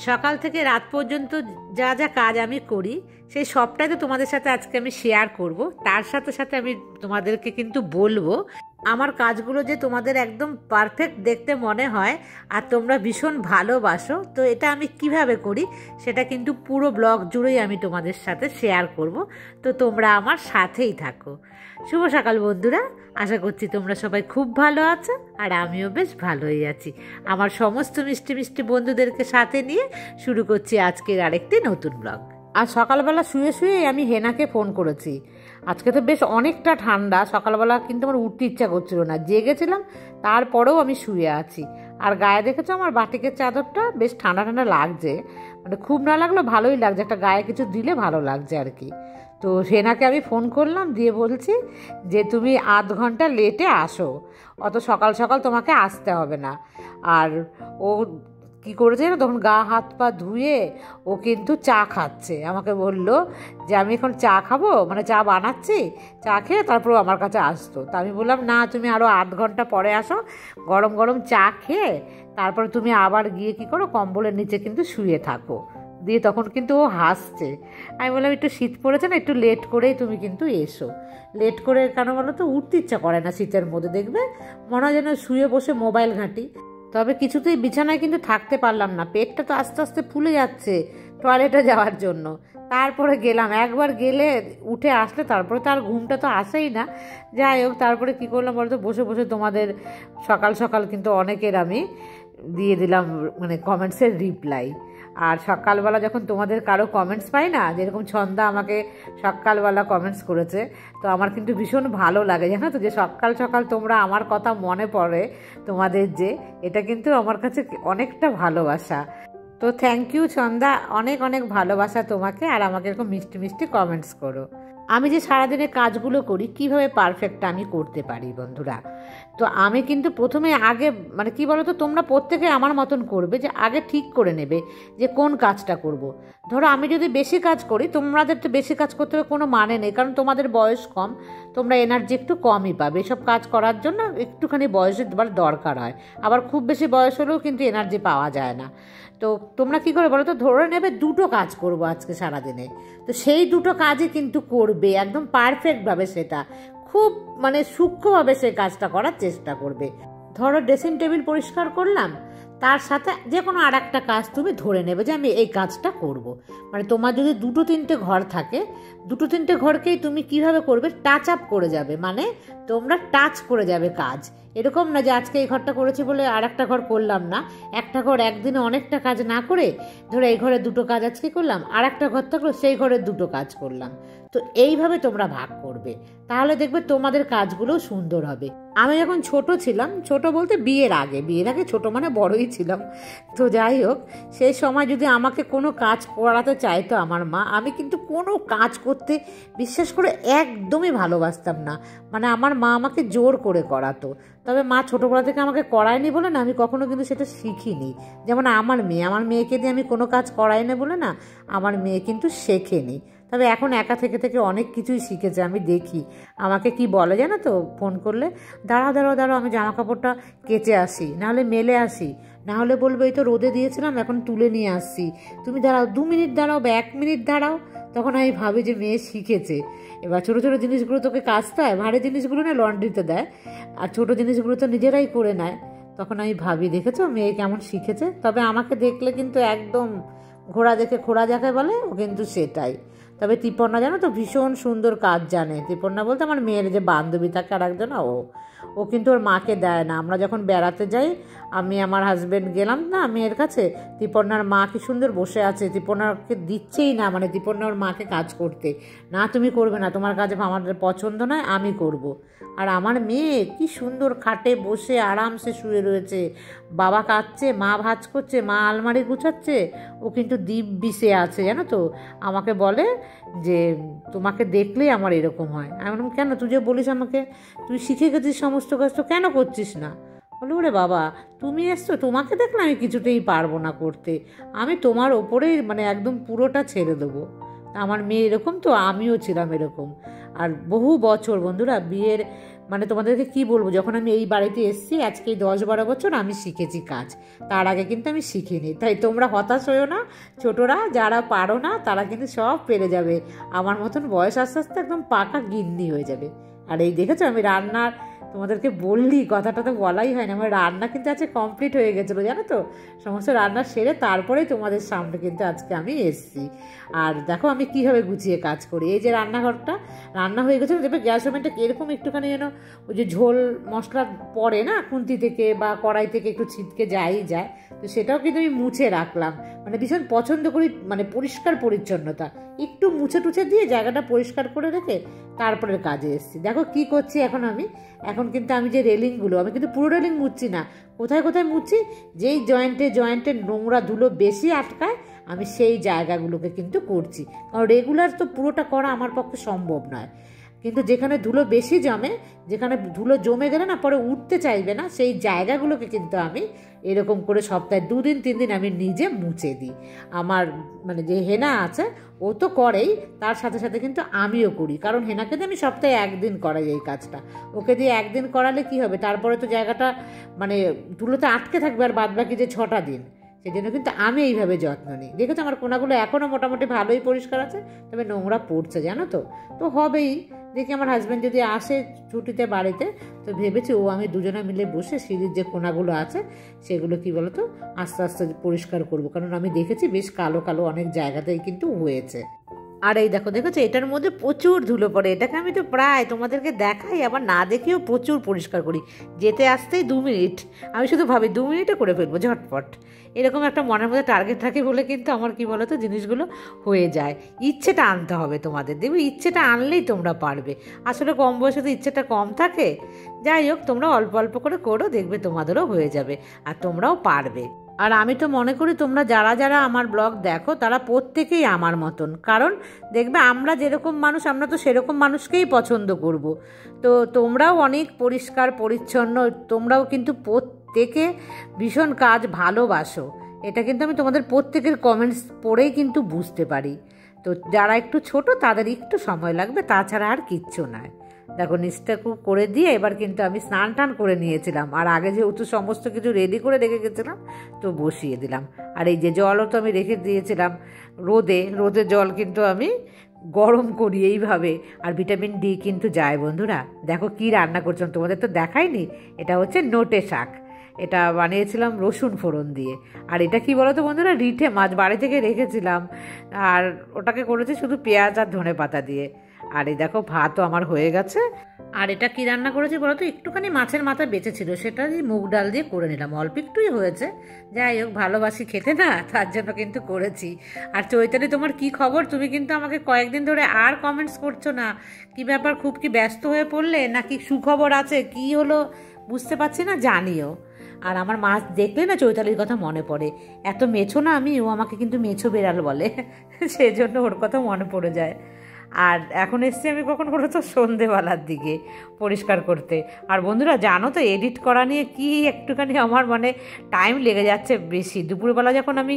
সকাল থেকে রাত পর্যন্ত যা যা কাজ আমি করি সেই সবটাই তো তোমাদের সাথে আজকে আমি শেয়ার করব। তার সাথে সাথে আমি তোমাদেরকে কিন্তু বলবো আমার কাজগুলো যে তোমাদের একদম পারফেক্ট দেখতে মনে হয় আর তোমরা ভীষণ ভালোবাসো, তো এটা আমি কিভাবে করি সেটা কিন্তু পুরো ব্লগ জুড়েই আমি তোমাদের সাথে শেয়ার করব। তো তোমরা আমার সাথেই থাকো। শুভ সকাল বন্ধুরা, আশা করছি তোমরা সবাই খুব ভালো আছো আর আমিও বেশ ভালোই আছি। আমার সমস্ত মিষ্টি মিষ্টি বন্ধুদেরকে সাথে নিয়ে শুরু করছি আজকের আরেকটি নতুন ব্লগ। আর সকালবেলা শুয়ে শুয়ে আমি হেনাকে ফোন করেছি। আজকে তো বেশ অনেকটা ঠান্ডা, সকালবেলা কিন্তু আমার উঠতে ইচ্ছা করছিল না, জেগেছিলাম তারপরেও আমি শুয়ে আছি। আর গায়ে দেখেছো আমার বাটিকের চাদরটা বেশ ঠান্ডা ঠান্ডা লাগছে, মানে খুব না লাগলো ভালোই লাগছে, একটা গায়ে কিছু দিলে ভালো লাগছে আর কি। তো হেনাকে আমি ফোন করলাম, দিয়ে বলছি যে তুমি আধ ঘন্টা লেটে আসো, অত সকাল সকাল তোমাকে আসতে হবে না। আর ও কী করেছে না, তখন গা হাত পা ধুয়ে ও কিন্তু চা খাচ্ছে। আমাকে বলল যে আমি এখন চা খাবো, মানে চা বানাচ্ছি, চা খেয়ে তারপর আমার কাছে আসতো। তা আমি বললাম না, তুমি আরও আধ ঘন্টা পরে আসো, গরম গরম চা খেয়ে তারপরে তুমি আবার গিয়ে কী করো, কম্বলের নিচে কিন্তু শুয়ে থাকো। দিয়ে তখন কিন্তু ও হাসছে। আমি বললাম একটু শীত পড়েছে না, একটু লেট করেই তুমি কিন্তু এসো। লেট করে কেন বলো তো, উঠতে ইচ্ছা করে না শীতের মধ্যে, দেখবে মনে হয় যেন শুয়ে বসে মোবাইল ঘাঁটি। তবে কিছুতেই বিছানায় কিন্তু থাকতে পারলাম না, পেটটা তো আস্তে আস্তে ফুলে যাচ্ছে টয়লেটে যাওয়ার জন্য। তারপরে গেলাম, একবার গেলে উঠে আসলে তারপরে তো আর ঘুমটা তো আসেই না। যাই হোক, তারপরে কী করলাম বলতো, বসে বসে তোমাদের সকাল সকাল কিন্তু অনেকের আমি দিয়ে দিলাম মানে কমেন্টসের রিপ্লাই। আর সকালবেলা যখন তোমাদের কারো কমেন্টস পাই না, যেরকম ছন্দা আমাকে সকালবেলা কমেন্টস করেছে, তো আমার কিন্তু ভীষণ ভালো লাগে জানো তো, যে সকাল সকাল তোমরা আমার কথা মনে পড়ে তোমাদের, যে এটা কিন্তু আমার কাছে অনেকটা ভালোবাসা। তো থ্যাংক ইউ ছন্দা, অনেক অনেক ভালোবাসা তোমাকে, আর আমাকে এরকম মিষ্টি মিষ্টি কমেন্টস করো। আমি যে সারাদিনের কাজগুলো করি কিভাবে পারফেক্ট আমি করতে পারি বন্ধুরা, তো আমি কিন্তু প্রথমে আগে মানে কি বলো তো, তোমরা প্রত্যেকে আমার মতন করবে, যে আগে ঠিক করে নেবে যে কোন কাজটা করব। ধরো আমি যদি বেশি কাজ করি, তোমাদের তো বেশি কাজ করতে হবে কোনো মানে নেই, কারণ তোমাদের বয়স কম, তোমরা এনার্জি একটু কমই পাবে এসব কাজ করার জন্য, একটুখানি বয়সের দরকার হয়। আবার খুব বেশি বয়স হলেও কিন্তু এনার্জি পাওয়া যায় না। তো তোমরা কী করে বলো তো, ধরে নেবে দুটো কাজ করব আজকে সারাদিনে, তো সেই দুটো কাজই কিন্তু করবে একদম পারফেক্টভাবে, সেটা খুব মানে সূক্ষ্মভাবে সেই কাজটা করার চেষ্টা করবে। ধরো ড্রেসিং টেবিল পরিষ্কার করলাম, তার সাথে যে কোনো আর একটা কাজ তুমি ধরে নেবে যে আমি এই কাজটা করব। মানে তোমার যদি দুটো তিনটে ঘর থাকে, দুটো তিনটে ঘরকেই তুমি কিভাবে করবে, টাচ আপ করে যাবে, মানে তোমরা টাচ করে যাবে কাজ। এরকম না যে আজকে এই ঘরটা করেছি বলে আর একটা ঘর করলাম না, একটা ঘর একদিনে অনেকটা কাজ না করে, ধরো এই ঘরে দুটো কাজ আজকে করলাম, আর একটা ঘর থাকলো সেই ঘরের দুটো কাজ করলাম। তো এইভাবে তোমরা ভাগ করবে, তাহলে দেখবে তোমাদের কাজগুলোও সুন্দর হবে। আমি যখন ছোট ছিলাম, ছোট বলতে বিয়ের আগে ছোট মানে বড়ই ছিলাম, তো যাই হোক, সেই সময় যদি আমাকে কোনো কাজ করাতে চাইতো আমার মা, আমি কিন্তু কোনো কাজ করতে বিশ্বাস করে একদমই ভালোবাসতাম না, মানে আমার মা আমাকে জোর করে করাতো। তবে মা ছোটোবেলা থেকে আমাকে করায়নি বলে না, আমি কখনো কিন্তু সেটা শিখিনি। যেমন আমার মেয়েকে দিয়ে আমি কোনো কাজ করাইনি বলে না, আমার মেয়ে কিন্তু শেখেনি। তবে এখন একা থেকে থেকে অনেক কিছুই শিখেছে। আমি দেখি আমাকে কি বলে জানো তো, ফোন করলে, দাঁড়াও আমি জামা কাপড়টা কেচে আসি, নাহলে মেলে আসি, নাহলে বলবো এই তো রোদে দিয়েছিলাম এখন তুলে নিয়ে আসছি, তুমি দাঁড়াও 2 মিনিট দাঁড়াও বা 1 মিনিট দাঁড়াও। তখন আমি ভাবি যে মেয়ে শিখেছে। এবার ছোটো ছোটো জিনিসগুলো তোকে কাচতে হয়, ভারী জিনিসগুলো না লন্ড্রিতে দেয়, আর ছোটো জিনিসগুলো তো নিজেরাই করে নেয়। তখন আমি ভাবি দেখেছো মেয়ে কেমন শিখেছে। তবে আমাকে দেখলে কিন্তু একদম ঘোড়া দেখে খোড়া যাকে বলে, ও কিন্তু সেটাই। তবে ত্রিপর্ণা জানো তো ভীষণ সুন্দর কাজ জানে। ত্রিপর্ণা বলতে আমার মেয়ের যে বান্ধবী থাকে আর একজন, ও কিন্তু ওর মাকে দেয় না। আমরা যখন বেড়াতে যাই, আমি আমার হাজব্যান্ড গেলাম না মেয়ের কাছে, ত্রিপর্ণার মা কি সুন্দর বসে আছে, ত্রিপর্ণাকে দিচ্ছেই না, মানে ত্রিপর্ণা ওর মাকে কাজ করতে, না তুমি করবে না, তোমার কাজ আমাদের পছন্দ নয়, আমি করব। আর আমার মেয়ে কি সুন্দর খাটে বসে আরামসে শুয়ে রয়েছে, বাবা কাঁদছে, মা ভাঁজ করছে, মা আলমারি গুছাচ্ছে, ও কিন্তু দিব্যি আছে জানো তো। আমাকে বলে যে তোমাকে দেখলেই আমার এরকম হয়। আমি বললাম কেন, তুই যে বলিস আমাকে তুই শিখে গেছিস সমস্ত কাজ, তো কেন করছিস না? বলে ওরে বাবা, তুমি এসছো, তোমাকে দেখলে আমি কিছুতেই পারবো না করতে, আমি তোমার ওপরেই মানে একদম পুরোটা ছেড়ে দেবো। আমার মেয়ে এরকম, তো আমিও ছিলাম এরকম। আর বহু বছর বন্ধুরা বিয়ের মানে তোমাদেরকে কি বলবো, যখন আমি এই বাড়িতে এসেছি আজকে 10-12 বছর আমি শিখেছি কাজ, তার আগে কিন্তু আমি শিখিনি। তাই তোমরা হতাশ হয়েও না, ছোটরা যারা পারো না তারা কিন্তু সব পেরে যাবে, আমার মতন বয়স আস্তে আস্তে একদম পাকা গিন্নি হয়ে যাবে। আর এই দেখেছো আমি রান্নার তোমাদেরকে বললি, কথাটা তো বলাই হয় না, আমার রান্না কিন্তু আজকে কমপ্লিট হয়ে গেছিলো জানো তো, সমস্ত রান্না সেরে তারপরেই তোমাদের সামনে কিন্তু আজকে আমি এসেছি। আর দেখো আমি কীভাবে গুছিয়ে কাজ করি। এই যে রান্নাঘরটা রান্না হয়ে গেছিলো, দেখবে গ্যাস ওভেনটা কীরকম একটুখানি যেন ওই যে ঝোল মশলা পড়ে না খুন্তি থেকে বা কড়াই থেকে একটু ছিটকে যায়, তো সেটাও কিন্তু আমি মুছে রাখলাম। মানে ভীষণ পছন্দ করি মানে পরিষ্কার পরিচ্ছন্নতা, একটু মুছে টুছে দিয়ে জায়গাটা পরিষ্কার করে রেখে তারপরে কাজে এসেছি। দেখো কি করছি এখন কিন্তু আমি যে রেলিংগুলো, আমি কিন্তু পুরো রেলিং মুছছি না, কোথায় কোথায় মুছছি, যেই জয়েন্টে নোংরা ধুলো বেশি আটকায় আমি সেই জায়গাগুলোকে কিন্তু করছি, কারণ রেগুলার তো পুরোটা করা আমার পক্ষে সম্ভব নয়। কিন্তু যেখানে ধুলো বেশি জমে, যেখানে ধুলো জমে গেলে না পরে উঠতে চাইবে না, সেই জায়গাগুলোকে কিন্তু আমি এরকম করে সপ্তাহে 2 দিন 3 দিন আমি নিজে মুছে দিই। আমার মানে যে হেনা আছে ও তো করেই, তার সাথে সাথে কিন্তু আমিও করি, কারণ হেনাকে দিয়ে আমি সপ্তাহে 1 দিন করাই এই কাজটা, ওকে দিয়ে 1 দিন করালে কি হবে, তারপরে তো জায়গাটা মানে ধুলোতে আটকে থাকবে আর বাদবাকি যে 6টা দিন, সেই জন্য কিন্তু আমি এইভাবে যত্ন নিই। দেখেছো আমার কোনাগুলো এখনও মোটামুটি ভালোই পরিষ্কার আছে, তবে নোংরা পড়ছে জানো তো হবেই। দেখি আমার হাজব্যান্ড যদি আসে ছুটিতে বাড়িতে, তো ভেবেছি ও আমি দুজনে মিলে বসে সিঁড়ির যে কোনাগুলো আছে সেগুলো কি বলতো আস্তে আস্তে পরিষ্কার করব, কারণ আমি দেখেছি বেশ কালো কালো অনেক জায়গাতেই কিন্তু হয়েছে। আর এই দেখেছো এটার মধ্যে প্রচুর ধুলো পড়ে, এটাকে আমি তো প্রায় তোমাদেরকে দেখাই, আবার না দেখেও প্রচুর পরিষ্কার করি, যেতে আসতেই 2 মিনিট, আমি শুধু ভাবি 2 মিনিটে করে ফেলবো ঝটপট, এরকম একটা মনের মধ্যে টার্গেট থাকে বলে কিন্তু আমার কি বলো তো জিনিসগুলো হয়ে যায়। ইচ্ছেটা আনতে হবে তোমাদের, দেখবে ইচ্ছেটা আনলেই তোমরা পারবে। আসলে কম বয়সে তো ইচ্ছেটা কম থাকে, যাই হোক তোমরা অল্প অল্প করে করো, দেখবে তোমাদেরও হয়ে যাবে আর তোমরাও পারবে। আর আমি তো মনে করি তোমরা যারা যারা আমার ব্লগ দেখো তারা প্রত্যেকেই আমার মতন, কারণ দেখবে আমরা যেরকম মানুষ আমরা তো সেরকম মানুষকেই পছন্দ করব। তো তোমরাও অনেক পরিষ্কার পরিচ্ছন্ন, তোমরাও কিন্তু প্রত্যেকে ভীষণ কাজ ভালোবাসো, এটা কিন্তু আমি তোমাদের প্রত্যেকের কমেন্টস পড়েই কিন্তু বুঝতে পারি। তো যারা একটু ছোট তাদের একটু সময় লাগবে, তাছাড়া আর কিচ্ছু নয়। দেখো নিচটা করে দিয়ে এবার কিন্তু আমি স্নান টান করে নিয়েছিলাম, আর আগে যেহেতু সমস্ত কিছু রেডি করে রেখে গেছিলাম তো বসিয়ে দিলাম। আর এই যে জলও তো আমি রেখে দিয়েছিলাম রোদে জল কিন্তু আমি গরম করি এইভাবে, আর ভিটামিন ডি কিন্তু যায় বন্ধুরা। দেখো কি রান্না করছিলাম তোমাদের তো দেখাইনি, এটা হচ্ছে নোটে শাক, এটা বানিয়েছিলাম রসুন ফোড়ন দিয়ে। আর এটা কি বলো তো বন্ধুরা, রিঠে মাছ বাড়ি থেকে রেখেছিলাম, আর ওটাকে করেছি শুধু পেঁয়াজ আর ধনেপাতা দিয়ে। আর এই দেখো ভাতও আমার হয়ে গেছে। আর এটা কি রান্না করেছি বলো তো, একটুখানি মাছের মাথা বেঁচেছিল, সেটা দিয়ে মুগ ডাল দিয়ে করে নিলাম, অল্প একটুই হয়েছে, যাই হোক ভালোবাসি খেতে না, তার জন্য কিন্তু করেছি। আর চৈতালি তোমার কি খবর, তুমি কিন্তু আমাকে কয়েকদিন ধরে আর কমেন্টস করছো না, কি ব্যাপার, খুব কি ব্যস্ত হয়ে পড়লে নাকি সুখবর আছে, কি হলো বুঝতে পারছি না, জানিও। আর আমার মাছ দেখলে না চৈতালির কথা মনে পড়ে, এত মেছো না আমি, ও আমাকে কিন্তু মেছো বেড়াল বলে, সেই জন্য ওর কথা মনে পড়ে যায়। আর এখন এসছি আমি কখন বলো তো সন্ধেবেলার দিকে পরিষ্কার করতে। আর বন্ধুরা জানো তো এডিট করা নিয়ে কি একটুখানি আমার মানে টাইম লেগে যাচ্ছে বেশি, দুপুরবেলা যখন আমি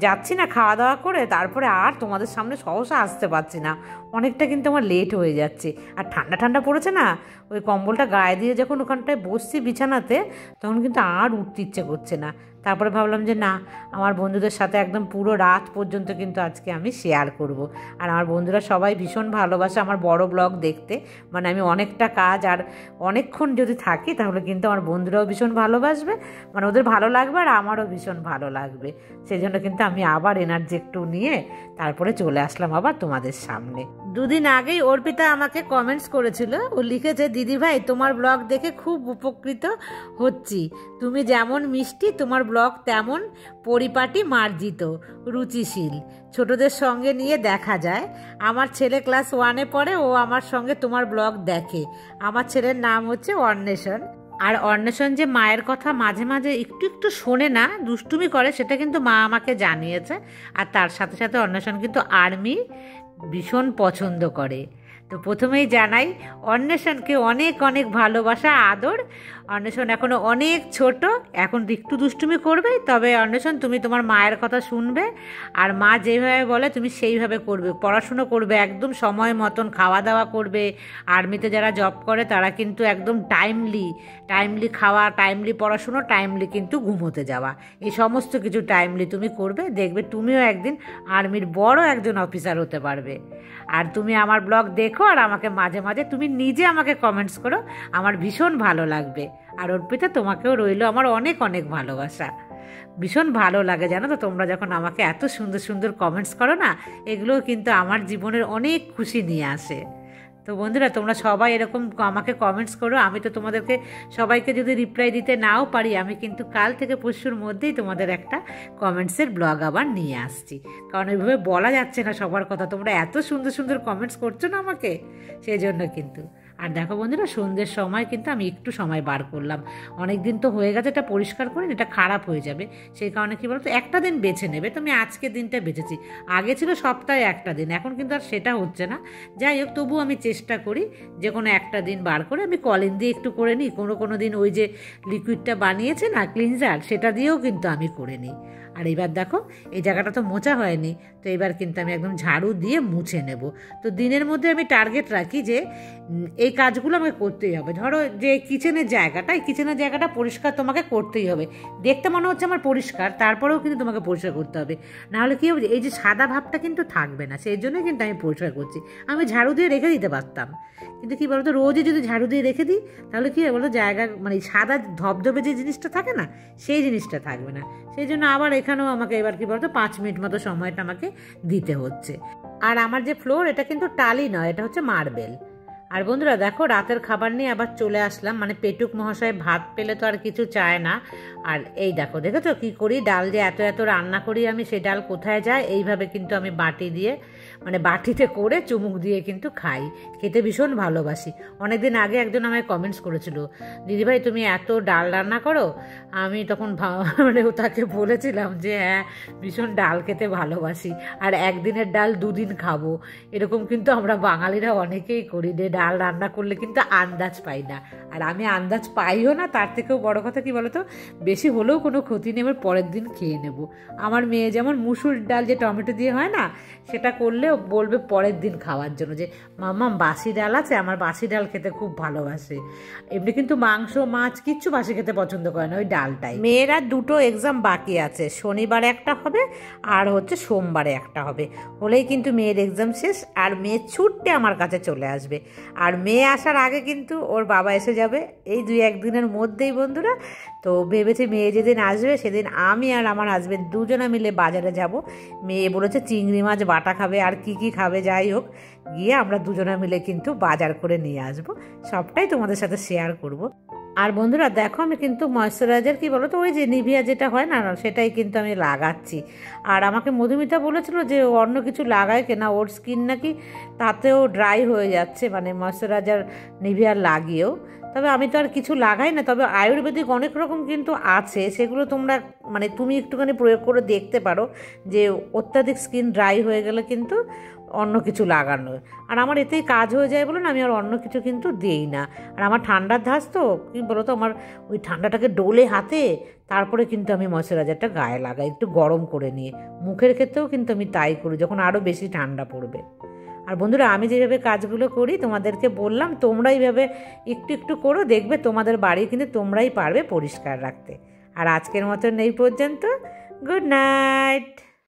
যাচ্ছি না খাওয়া দাওয়া করে, তারপরে আর তোমাদের সামনে সহসা আসতে পারছি না, অনেকটা কিন্তু আমার লেট হয়ে যাচ্ছে। আর ঠান্ডা ঠান্ডা পড়েছে না, ওই কম্বলটা গায়ে দিয়ে যখন ওখানটায় বসছি বিছানাতে, তখন কিন্তু আর উঠতে ইচ্ছে করছে না। তারপরে ভাবলাম যে না, আমার বন্ধুদের সাথে একদম পুরো রাত পর্যন্ত কিন্তু আজকে আমি শেয়ার করব। আর আমার বন্ধুরা সবাই ভীষণ ভালোবাসে আমার বড় ব্লগ দেখতে, মানে আমি অনেকটা কাজ আর অনেকক্ষণ যদি থাকি তাহলে কিন্তু আমার বন্ধুরাও ভীষণ ভালোবাসবে, মানে ওদের ভালো লাগবে আর আমারও ভীষণ ভালো লাগবে। সেই জন্য কিন্তু আমি আবার এনার্জি একটু নিয়ে তারপরে চলে আসলাম আবার তোমাদের সামনে। 2 দিন আগেই অর্পিতা আমাকে কমেন্টস করেছিল, ও লিখেছে দিদিভাই তোমার ব্লগ দেখে খুব উপকৃত হচ্ছি, তুমি যেমন মিষ্টি তোমার ব্লগ তেমন পরিপাটি, মার্জিত, রুচিশীল, ছোটদের সঙ্গে নিয়ে দেখা যায়। আমার ছেলে ক্লাস 1-এ পড়ে, ও আমার সঙ্গে তোমার ব্লগ দেখে। আমার ছেলের নাম হচ্ছে অন্বেষণ। আর অন্বেষণ যে মায়ের কথা মাঝে মাঝে একটু একটু শোনে না, দুষ্টুমি করে, সেটা কিন্তু মা আমাকে জানিয়েছে। আর তার সাথে সাথে অন্বেষণ কিন্তু আর্মি ভীষণ পছন্দ করে। তো প্রথমেই জানাই অন্বেষণকে অনেক অনেক ভালোবাসা, আদর অন্বেষণ এখনও অনেক ছোট, এখন একটু দুষ্টুমি করবে, তবে অন্বেষণ তুমি তোমার মায়ের কথা শুনবে, আর মা যেভাবে বলে তুমি সেইভাবে করবে, পড়াশুনো করবে একদম সময় মতন, খাওয়া দাওয়া করবে। আর্মিতে যারা জব করে তারা কিন্তু একদম টাইমলি খাওয়া, টাইমলি পড়াশুনো, টাইমলি কিন্তু ঘুমোতে যাওয়া, এই সমস্ত কিছু টাইমলি তুমি করবে। দেখবে তুমিও একদিন আর্মির বড় একজন অফিসার হতে পারবে। আর তুমি আমার ব্লগ দেখো, আর আমাকে মাঝে মাঝে তুমি নিজে আমাকে কমেন্টস করো, আমার ভীষণ ভালো লাগবে। আর অর্পিতা, তোমাকেও রইলো আমার অনেক অনেক ভালোবাসা। ভীষণ ভালো লাগে জানো তো, তোমরা যখন আমাকে এত সুন্দর সুন্দর কমেন্টস করো না, এগুলোও কিন্তু আমার জীবনের অনেক খুশি নিয়ে আসে। তো বন্ধুরা, তোমরা সবাই এরকম আমাকে কমেন্টস করো। আমি তো তোমাদেরকে সবাইকে যদি রিপ্লাই দিতে নাও পারি, আমি কিন্তু কাল থেকে পরশুর মধ্যেই তোমাদের একটা কমেন্টসের ব্লগ আবার নিয়ে আসছি, কারণ এইভাবে বলা যাচ্ছে না সবার কথা। তোমরা এত সুন্দর সুন্দর কমেন্টস করছো না আমাকে, সেই জন্য কিন্তু। আর দেখো বন্ধুরা, সন্ধ্যের সময় কিন্তু আমি একটু সময় বার করলাম। অনেক দিন তো হয়ে গেছে, এটা পরিষ্কার করে এটা খারাপ হয়ে যাবে, সেই কারণে কী বলতো, একটা দিন বেছে নেবে। তো আমি আজকে দিনটা বেছেছি। আগে ছিল সপ্তাহে একটা দিন, এখন কিন্তু আর সেটা হচ্ছে না। যাই হোক, তবু আমি চেষ্টা করি যে কোনো একটা দিন বার করে আমি কলিন দিয়ে একটু করে নিই। কোনো দিন ওই যে লিকুইডটা বানিয়েছে না ক্লিনজার, সেটা দিয়েও কিন্তু আমি করে নিই। আর এবার দেখো, এই জায়গাটা তো মোছা হয়নি, তো এবার কিন্তু আমি একদম ঝাড়ু দিয়ে মুছে নেব। তো দিনের মধ্যে আমি টার্গেট রাখি যে এই কাজগুলো আমাকে করতেই হবে। ধরো যে কিচেনের জায়গাটা, এই কিচেনের জায়গাটা পরিষ্কার তোমাকে করতেই হবে। দেখতে মনে হচ্ছে আমার পরিষ্কার, তারপরেও কিন্তু তোমাকে পরিষ্কার করতে হবে, নাহলে কী হবে, এই যে সাদা ভাবটা কিন্তু থাকবে না। সেই জন্যই কিন্তু আমি পরিষ্কার করছি। আমি ঝাড়ু দিয়ে রেখে দিতে পারতাম, কিন্তু কী বলতো, রোজই যদি ঝাড়ু দিয়ে রেখে দিই, তাহলে কী হয় বলতো, জায়গা মানে সাদা ধবধবে যে জিনিসটা থাকে না, সেই জিনিসটা থাকবে না। সেই জন্য আবার এখানেও আমাকে এবার কী বলতো 5 মিনিট মতো সময়টা আমাকে দিতে হচ্ছে। আর আমার যে ফ্লোর, এটা কিন্তু টালি নয়, এটা হচ্ছে মার্বেল। আর বন্ধুরা দেখো, রাতের খাবার নিয়ে আবার চলে আসলাম। মানে পেটুক মহাশয় ভাত পেলে তো আর কিছু চায় না। আর এই দেখো, দেখেছো কী করি, ডাল যে এত এত রান্না করি আমি, সেই ডাল কোথায় যায়, এইভাবে কিন্তু আমি বাটি দিয়ে, মানে বাটিতে করে চুমুক দিয়ে কিন্তু খাই, খেতে ভীষণ ভালোবাসি। অনেকদিন আগে একজন আমায় কমেন্টস করেছিল, দিদিভাই তুমি এত ডাল রান্না করো। আমি তখন মানে তাকে বলেছিলাম যে হ্যাঁ, ভীষণ ডাল খেতে ভালোবাসি, আর একদিনের ডাল দুদিন খাবো, এরকম কিন্তু আমরা বাঙালিরা অনেকেই করি, যে ডাল রান্না করলে কিন্তু আন্দাজ পাই না। আর আমি আন্দাজ পাইও না, তার থেকেও বড় কথা কি বলতো, বেশি হলেও কোনো ক্ষতি নেই, এবার পরের দিন খেয়ে নেব। আমার মেয়ে যেমন মুসুর ডাল যে টমেটো দিয়ে হয় না, সেটা করলে বলবে পরের দিন খাওয়ার জন্য যে মাম্মা বাসি ডাল আছে, আমার বাসি ডাল খেতে খুব ভালোবাসে। এমনি কিন্তু মাংস মাছ কিচ্ছু বাসি খেতে পছন্দ করে না, ওই ডালটাই। মেয়েরা 2টো এক্সাম বাকি আছে, শনিবারে একটা হবে আর হচ্ছে সোমবারে একটা হবে, হলেই কিন্তু মেয়ের এক্সাম শেষ। আর মেয়ে ছুটতে আমার কাছে চলে আসবে, আর মেয়ে আসার আগে কিন্তু ওর বাবা এসে যাবে, এই 2-1 দিনের মধ্যেই বন্ধুরা। তো ভেবেছি মেয়ে যেদিন আসবে সেদিন আমি আর আমার হাজবেন্ড দুজনে মিলে বাজারে যাব। মেয়ে বলেছে চিংড়ি মাছ বাটা খাবে, আর কি কি খাবে, যাই হোক, গিয়ে আমরা দুজনে মিলে কিন্তু বাজার করে নিয়ে আসব। সবটাই তোমাদের সাথে শেয়ার করব। আর বন্ধুরা দেখো, আমি কিন্তু ময়েশ্চারাইজার কি বলো তো, ওই যে নিভিয়া যেটা হয় না, সেটাই কিন্তু আমি লাগাচ্ছি। আর আমাকে মধুমিতা বলেছিল যে অন্য কিছু লাগায় কেনা, ওর স্কিন নাকি তাতেও ড্রাই হয়ে যাচ্ছে, মানে ময়েশ্চারাইজার নিভিয়া লাগিয়েও। তবে আমি তো আর কিছু লাগাই না, তবে আয়ুর্বেদিক অনেক রকম কিন্তু আছে, সেগুলো তোমরা মানে তুমি একটুখানি প্রয়োগ করে দেখতে পারো, যে অত্যাধিক স্কিন ড্রাই হয়ে গেলে কিন্তু অন্য কিছু লাগানো। আর আমার এতেই কাজ হয়ে যায় বলে না, আমি আর অন্য কিছু কিন্তু দিই না। আর আমার ঠান্ডার ধাঁচ তো, কী বলো তো, আমার ওই ঠান্ডাটাকে ডোলে হাতে, তারপরে কিন্তু আমি ময়েশ্চারাইজারটা গায়ে লাগাই, একটু গরম করে নিয়ে। মুখের ক্ষেত্রেও কিন্তু আমি তাই করি যখন আরও বেশি ঠান্ডা পড়বে। আর বন্ধুরা, আমি যেভাবে কাজগুলো করি তোমাদেরকে বললাম, তোমরা এইভাবে একটু একটু করো, দেখবে তোমাদের বাড়ি কিন্তু তোমরাই পারবে পরিষ্কার রাখতে। আর আজকের মতন এই পর্যন্ত, গুড নাইট।